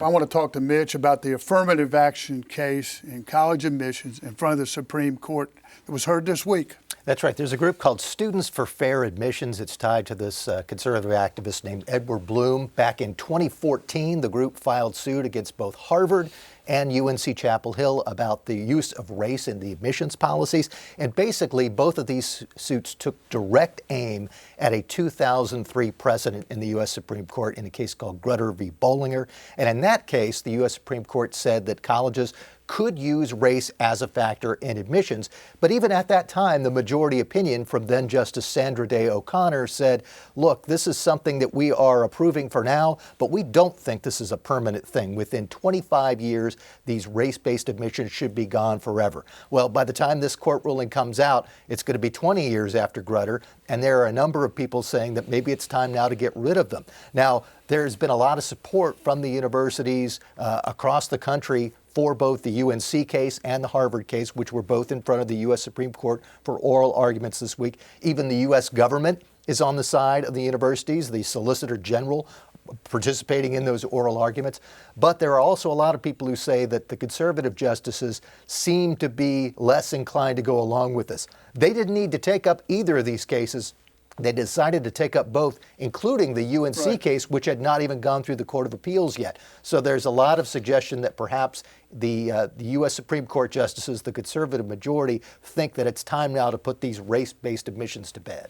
I want to talk to Mitch about the affirmative action case in college admissions in front of the Supreme Court that was heard this week. That's right. There's a group called Students for Fair Admissions. It's tied to this conservative activist named Edward Bloom. Back in 2014, the group filed suit against both Harvard and UNC Chapel Hill about the use of race in the admissions policies. And basically, both of these suits took direct aim at a 2003 precedent in the U.S. Supreme Court in a case called Grutter v. Bollinger. And in that case, the U.S. Supreme Court said that colleges could use race as a factor in admissions. But even at that time, the majority opinion from then Justice Sandra Day O'Connor said, look, this is something that we are approving for now, but we don't think this is a permanent thing. Within 25 years, these race-based admissions should be gone forever. Well, by the time this court ruling comes out, it's going to be 20 years after Grutter, and there are a number of people saying that maybe it's time now to get rid of them. Now, there's been a lot of support from the universities across the country for both the UNC case and the Harvard case, which were both in front of the U.S. Supreme Court for oral arguments this week. Even the U.S. government is on the side of the universities, the Solicitor General participating in those oral arguments. But there are also a lot of people who say that the conservative justices seem to be less inclined to go along with this. They didn't need to take up either of these cases. They decided to take up both, including the UNC case, which had not even gone through the Court of Appeals yet. So there's a lot of suggestion that perhaps the U.S. Supreme Court justices, the conservative majority, think that it's time now to put these race-based admissions to bed.